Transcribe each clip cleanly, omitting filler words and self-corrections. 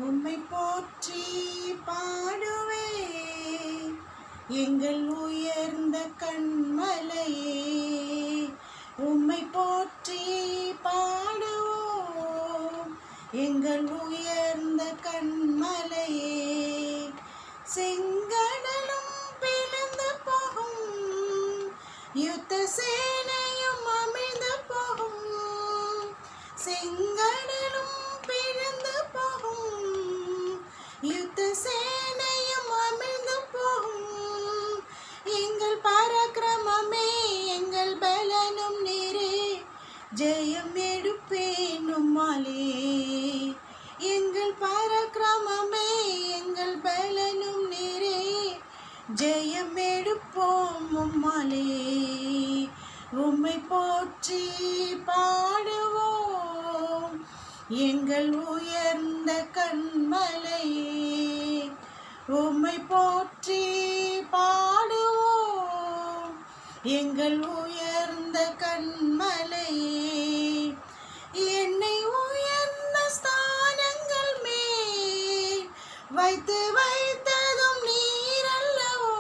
உம்மை போற்றி பாடுவே எங்கள் உயர்ந்த கண்மலையே. உம்மை போற்றி பாடுவோம் எங்கள் உயர்ந்த கண்மலையே. செங்கடலும் பிளந்து போகும், யுத்த சேனையும் அமிழ்ந்து போகும். செங்கடலும் பிளந்து போகும், யுத்த சேனையும் அமிழ்ந்து போகும். எங்கள் பராக்கிரமமே எங்கள் பலனும் நீரே, ஜெயம் எடுப்பேன் உம்மாலே. எங்கள் பராக்கிரமமே எங்கள் பலனும் நீரே, ஜெயம் எடுப்போம் உம்மாலே. உம்மை போற்றி பாடுவோம் எங்கள் உயர்ந்த கண்மலையே. உம்மை போற்றி பாடுவோம் எங்கள் உயர்ந்த கண்மலையே. என்னை உயர்ந்த ஸ்தானங்கள் மேல் வைத்து வைத்ததும் நீர் அல்லவோ.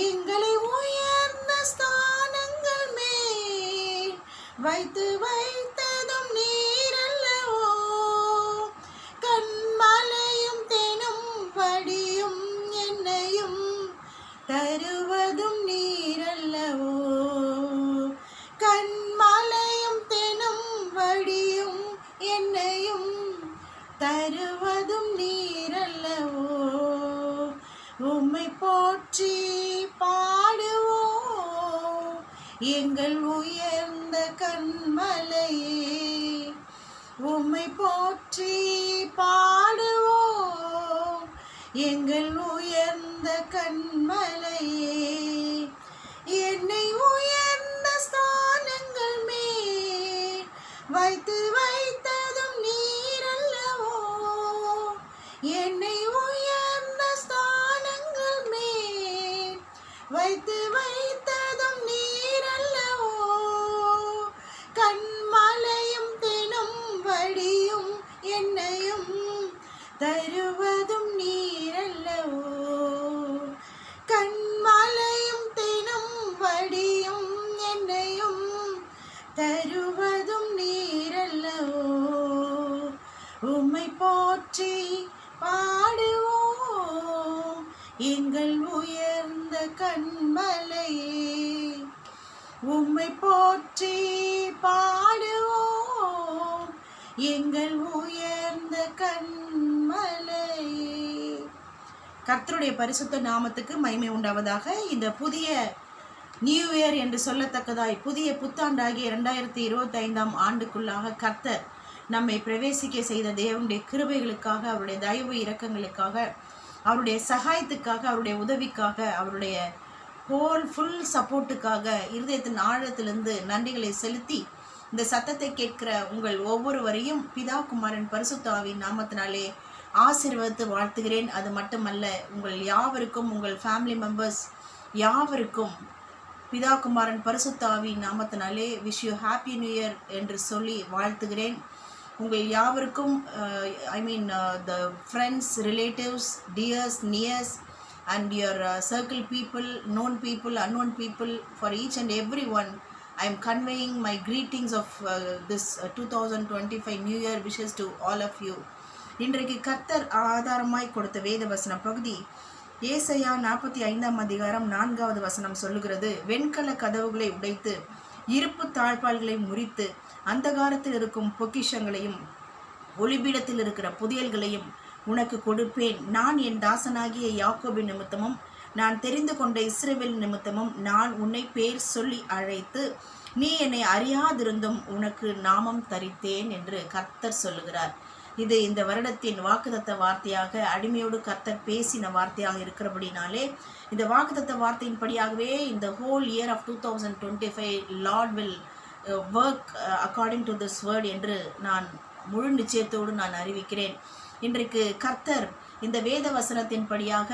எங்களை உயர்ந்த ஸ்தானங்கள் மேல் வைத்து வைத்ததும் நீர் அல்லவோ. கண்மலையும் தெனும் வடியும் என்னையும் தருவதும் நீர் அல்லவோ. கண்மலையும் தெனும் வடியும் என்னையும் தருவதும் நீர் அல்லவோ. உம்மை போற்றி பாடுவோம் எங்கள் உயர்ந்த கண்மலையே. உம்மை போற்றி பாடுவோம் எங்கள் உயர்ந்த கண்மலையே. என்னை உயர்ந்த ஸ்தானங்கள் மேல் வைத்து வைத்ததும் நீர் அல்லவோ. என்னை உயர்ந்த ஸ்தானங்கள் மேல் வைத்து வைத்ததும் நீர் அல்லவோ. கண்மலையும் தெனும் வடியும் என்னையும் தருவதும் நீர் அல்லவோ. கண்மலையும் தெனும் வடியும் என்னையும் தருவதும் நீர் அல்லவோ. உம்மை போற்றி பாடுவோம் எங்கள் உயர்ந்த கண்மலையே. உம்மை போற்றி பாடுவோம் எங்கள் உயர்ந்த கண்மலையே. கர்த்தருடைய பரிசுத்த நாமத்துக்கு மகிமை உண்டாவதாக. இந்த புதிய நியூ இயர் என்று சொல்லத்தக்கதாய் புதிய புத்தாண்டாகிய 2025 ஆண்டுக்குள்ளாக கர்த்தர் நம்மை பிரவேசிக்க செய்த தேவனுடைய கிருபைகளுக்காக, அவருடைய தயவு இரக்கங்களுக்காக, அவருடைய சகாயத்துக்காக, அவருடைய உதவிக்காக, அவருடைய ஃபுல் சப்போர்ட்டுக்காக இருதயத்தின் ஆழத்திலிருந்து நன்றிகளை செலுத்தி இந்த சத்தத்தை கேட்கிற உங்கள் ஒவ்வொருவரையும் பிதா குமாரன் பரிசுத்த ஆவியின் நாமத்தினாலே ஆசீர்வதித்து வாழ்த்துகிறேன். அது மட்டுமல்ல, உங்கள் யாவருக்கும், உங்கள் ஃபேமிலி மெம்பர்ஸ் யாவருக்கும் பிதா குமாரன் பரிசுத்த ஆவியின் நாமத்தினாலே wish you happy new year என்று சொல்லி வாழ்த்துகிறேன். உங்கள் யாவருக்கும் the friends, relatives, dears, nears and your circle people, known people, unknown people, for each and every one I am conveying my greetings of this 2025 New Year wishes to all of you. இன்றைக்கு கர்த்தர் ஆதாரமாய் கொடுத்த வேத வசனம் பகுதி ஏசாயா 45 அதிகாரம் 4வது வசனம் சொல்லுகிறது, வெண்கல கதவுகளை உடைத்து இருப்பு தாழ்பால்களை முறித்து அந்தகாரத்தில் இருக்கும் பொக்கிஷங்களையும் ஒளிபீடத்தில் இருக்கிற புதியல்களையும் உனக்கு கொடுப்பேன். நான் என் தாசனாகிய யாக்கோபின் நிமித்தமும் நான் தெரிந்து கொண்ட இஸ்ரவேல் நிமித்தமும் நான் உன்னை பேர் சொல்லி அழைத்து நீ என்னை அறியாதிருந்தும் உனக்கு நாமம் தரித்தேன் என்று கர்த்தர் சொல்லுகிறார். இது இந்த வருடத்தின் வாக்குத்தத்த வார்த்தையாக, அடிமையோடு கர்த்தர் பேசின வார்த்தையாக இருக்கிறபடினாலே இந்த வாக்குத்தத்த வார்த்தையின்படியாகவே இந்த whole year of 2025 Lord will work according to this word என்று நான் முழு நிச்சயத்தோடு நான் அறிவிக்கிறேன். இன்றைக்கு கர்த்தர் இந்த வேத வசனத்தின்படியாக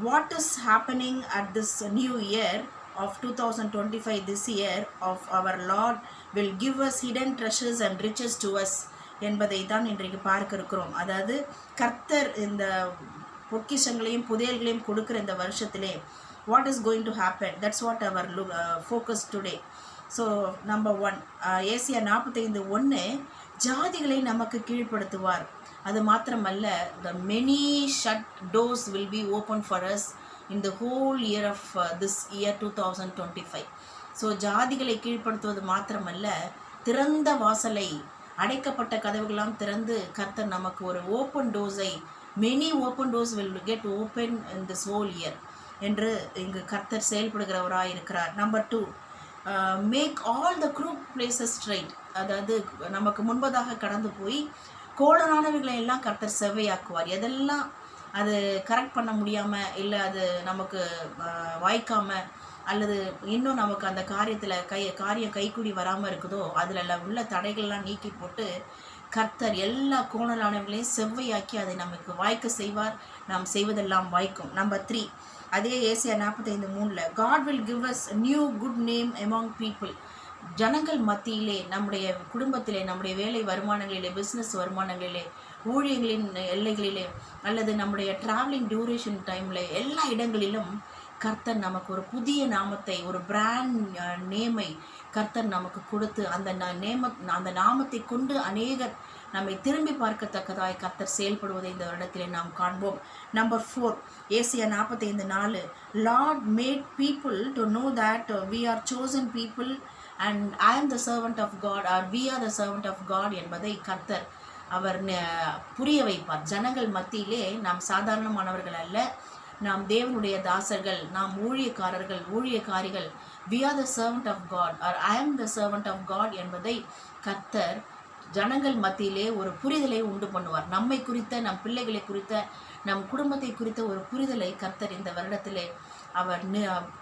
what is happening at this new year of 2025, this year of our Lord will give us hidden treasures and riches to us என்பதை தான் இன்றைக்கு பார்க்க இருக்கிறோம். அதாவது கர்த்தர் இந்த பொக்கிஷங்களையும் புதையல்களையும் கொடுக்குற இந்த வருஷத்திலே what is going to happen, that's what our focus today. So number 1, Asia 45:1, ஜாதிகளை நமக்கு கீழ்ப்படுத்துவார். அது மாத்திரமல்ல, the many shut doors will be open for us in the whole year of this year 2025. So ஜாதிகளை கீழ்ப்படுத்துவது மாத்திரமல்ல, திறந்த வாசலை, அடைக்கப்பட்ட கதவுகளாம் திறந்து கர்த்தர் நமக்கு ஒரு open டோர்ஸை, many open doors will get open in this whole year என்று இங்கு கர்த்தர் செயல்படுகிறவராக இருக்கிறார். Number 2, make all the crooked places straight. அதாவது நமக்கு முன்பதாக கடந்து போய் கோணலானவைகளை எல்லாம் கர்த்தர் செவ்வையாக்குவார். எதெல்லாம் அது கரெக்ட் பண்ண முடியாமல், இல்லை அது நமக்கு வாய்க்காமல், அல்லது இன்னும் நமக்கு அந்த காரியம் கைக்கூடி வராமல் இருக்குதோ, அதில் உள்ள தடைகள்லாம் நீக்கி போட்டு கர்த்தர் எல்லா கோணலானவர்களையும் செவ்வையாக்கி அதை நமக்கு வாய்க்க செய்வார். நாம் செய்வதெல்லாம் வாய்க்கும். நம்பர் 3, அதே Isaiah 45:3, God will give us new good name among people. ஜனங்கள் மத்தியிலே, நம்முடைய குடும்பத்திலே, நம்முடைய வேலை வருமானங்களிலே, பிஸ்னஸ் வருமானங்களிலே, ஊழியர்களின் எல்லைகளிலே, அல்லது நம்முடைய ட்ராவலிங் டியூரேஷன் டைமில், எல்லா இடங்களிலும் கர்த்தர் நமக்கு ஒரு புதிய நாமத்தை, ஒரு பிராண்ட் நேமை கர்த்தர் நமக்கு கொடுத்து அந்த நாமத்தை கொண்டு அநேகர் நம்மை திரும்பி பார்க்கத்தக்கதாய் கர்த்தர் செயல்படுவதை இந்த வருடத்திலே நாம் காண்போம். Number 4, Isaiah 45:4, Lord made people to know that we are chosen people and I am the servant of God or we are the servant of God என்பதை கர்த்தர் அவர் புரிய வைப்பார். ஜனங்கள் மத்தியிலே நாம் சாதாரணமானவர்கள் அல்ல, நாம் தேவனுடைய தாசர்கள், நாம் ஊழியக்காரர்கள், ஊழியக்காரிகள். we are the servant of God or I am the servant of God என்பதை கர்த்தர் ஜனங்கள் மத்தியிலே ஒரு புரிதலை உண்டு பண்ணுவார். நம்மை குறித்த, நம் பிள்ளைகளை குறித்த, நம் குடும்பத்தை குறித்த ஒரு புரிதலை கர்த்தர் இந்த வருடத்திலே அவர்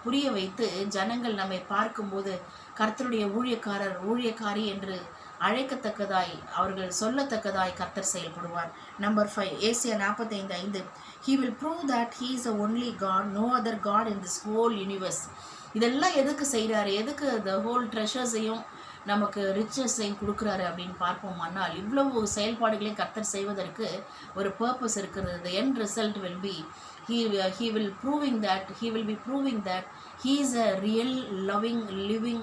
புரிய வைத்து, ஜனங்கள் நம்மை பார்க்கும்போது கர்த்தருடைய ஊழியக்காரர், ஊழியக்காரி என்று அழைக்கத்தக்கதாய், அவர்கள் சொல்லத்தக்கதாய் கர்த்தர் செயல்படுவார். Number 5, Asia 45:5, he will prove that he is the only God, no other God in this whole universe. இதெல்லாம் எதுக்கு செய்கிறாரு, எதுக்கு the whole treasures-ஐயும் நமக்கு ரிச்சஸையும் கொடுக்குறாரு அப்படின்னு பார்ப்போமானால், இவ்வளவு செயல்பாடுகளையும் கர்த்தர் செய்வதற்கு ஒரு பர்பஸ் இருக்கிறது. the end result will be he will be proving that he is a real loving living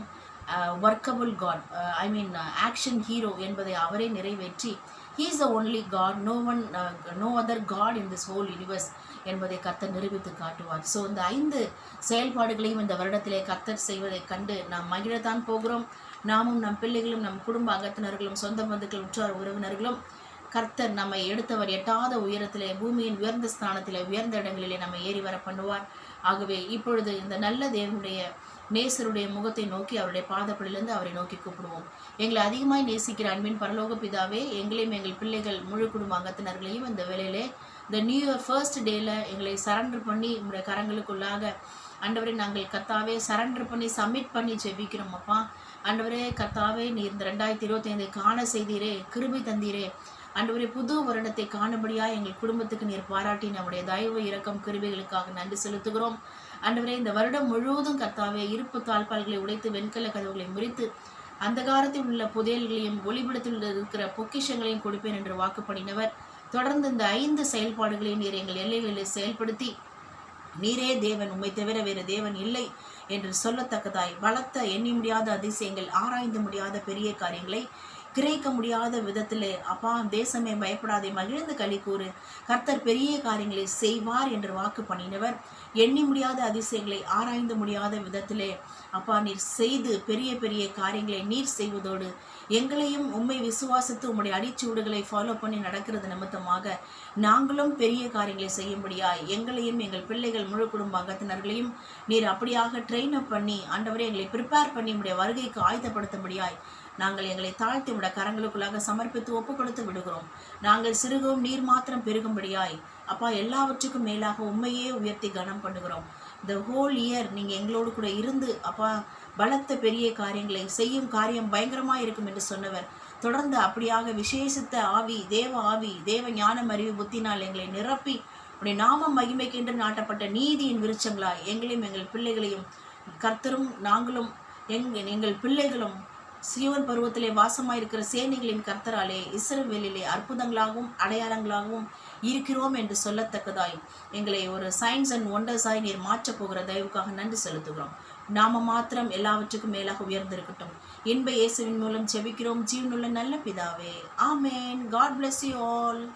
workable God, action hero என்பதை அவரே நிறைவேற்றி, he is the only God, no other God in this whole universe என்பதை கர்த்தர் நிரூபித்து காட்டுவார். So இந்த 5 செயல்பாடுகளையும் இந்த வருடத்திலே கர்த்தர் செய்வதை கண்டு நாம் மகிழத்தான் போகிறோம். நாமும், நம் பிள்ளைகளும், நம் குடும்ப அங்கத்தினர்களும், சொந்த பந்துக்கள், உற்றார் உறவினர்களும், கர்த்தர் நம்மை எடுத்தவர் எட்டாத உயரத்திலே, பூமியின் உயர்ந்த ஸ்தானத்திலே, உயர்ந்த இடங்களிலே நம்மை ஏறி வர பண்ணுவார். ஆகவே இப்பொழுது இந்த நல்ல தேவனுடைய நேசருடைய முகத்தை நோக்கி, அவருடைய பாதப்படிலிருந்து அவரை நோக்கி கூப்பிடுவோம். எங்களை அதிகமாய் நேசிக்கிற அன்பின் பரலோக பிதாவே, எங்களையும் எங்கள் பிள்ளைகள் முழு குடும்ப அங்கத்தினர்களையும் இந்த வேளையிலே இந்த நியூ இயர் ஃபர்ஸ்ட் டேயில் எங்களை சரண்டர் பண்ணி உங்களுடைய கரங்களுக்குள்ளாக ஆண்டவரே நாங்கள் கர்த்தாவே சரண்டர் பண்ணி சப்மிட் பண்ணி ஜெபிக்கிறோம். அப்பா ஆண்டவரே கர்த்தாவே, நீர் இந்த 2025 காண செய்தீரே, கிருபை தந்தீரே. ஆண்டவரே, புது வருடத்தை காணும்படியாக எங்கள் குடும்பத்துக்கு நீர் பாராட்டி நம்முடைய தயவு இரக்கம் கிருபைகளுக்காக நன்றி செலுத்துகிறோம். ஆண்டவரே, இந்த வருடம் முழுவதும் கர்த்தாவே இருப்பு தாழ்பால்களை உடைத்து வெண்கல கதவுகளை முறித்து அந்தகாரத்தில் உள்ள புதையல்களையும் ஒளிபடத்தில் இருக்கிற பொக்கிஷங்களையும் கொடுப்பேன் என்று வாக்குப்படினவர். தொடர்ந்து இந்த 5 செயல்பாடுகளையும் நீர் எங்கள் எல்லைகளில் செயல்படுத்தி, நீரே தேவன், உம்மை தவிர வேறு தேவன் இல்லை என்று சொல்லத்தக்கதாய் பலத்த, எண்ணி முடியாத அதிசயங்கள், ஆராய்ந்து முடியாத பெரிய காரியங்களை, கிரகிக்க முடியாத விதத்திலே அப்பா தேசமே பயப்படாதே, மகிழ்ந்து களி கூறு, கர்த்தர் பெரிய காரியங்களை செய்வார் என்று வாக்கு பண்ணினவர். எண்ணி முடியாத அதிசயங்களை ஆராய்ந்து முடியாத விதத்திலே அப்பா நீர் செய்து பெரிய பெரிய காரியங்களை நீர் செய்வதோடு எங்களையும் உம்மை விசுவாசித்து உம்முடைய அடிச்சூடுகளை ஃபாலோ பண்ணி நடக்கிறது நிமித்தமாக நாங்களும் பெரிய காரியங்களை செய்யும்படியாய் எங்களையும் எங்கள் பிள்ளைகள் முழு குடும்ப அங்கத்தினர்களையும் நீர் அப்படியாக ட்ரெயின் அப் பண்ணி ஆண்டவரே எங்களை ப்ரிப்பேர் பண்ணி உம்முடைய வருகைக்கு ஆயத்தப்படுத்தும்படியாய் நாங்கள் எங்களை தாழ்த்தி உம்முடைய கரங்களுக்குள்ளாக சமர்ப்பித்து ஒப்பு கொடுத்து விடுகிறோம். நாங்கள் சிறுகவும் நீர் மாத்திரம் பெருகும்படியாய் அப்பா எல்லாவற்றுக்கும் மேலாக உண்மையே உயர்த்தி கனம் பண்ணுகிறோம். இந்த ஹோல் இயர் நீங்கள் எங்களோடு கூட இருந்து அப்பா பலத்த பெரிய காரியங்களை செய்யும் காரியம் பயங்கரமாக இருக்கும் என்று சொன்னவர். தொடர்ந்து அப்படியாக விசேஷித்த ஆவி, தேவ ஞானம், அறிவு, புத்தினால் எங்களை நிரப்பி உடைய நாமம் மகிமைக்கென்று நாட்டப்பட்ட நீதியின் விருட்சங்களாய் எங்களையும் எங்கள் பிள்ளைகளையும் கர்த்தரும் நாங்களும் எங்கள் பிள்ளைகளும் சியோன் பருவத்திலே வாசமாயிருக்கிற சேனைகளின் கர்த்தராலே இஸ்ரவேலிலே அற்புதங்களாகவும் அடையாளங்களாகவும் இருக்கிறோம் என்று சொல்லத்தக்கதாய் எங்களை ஒரு சயின்ஸ் அண்ட் ஒண்டர்ஸாய் நீர் மாற்றப் போகிற தயவுக்காக நன்றி செலுத்துகிறோம். நாம மாத்திரம் எல்லாவற்றுக்கும் மேலாக உயர்ந்திருக்கட்டும். இன்ப இயேசுவின் மூலம் ஜெபிக்கிறோம் ஜீவனுள்ள நல்ல பிதாவே. ஆமேன். God bless you all.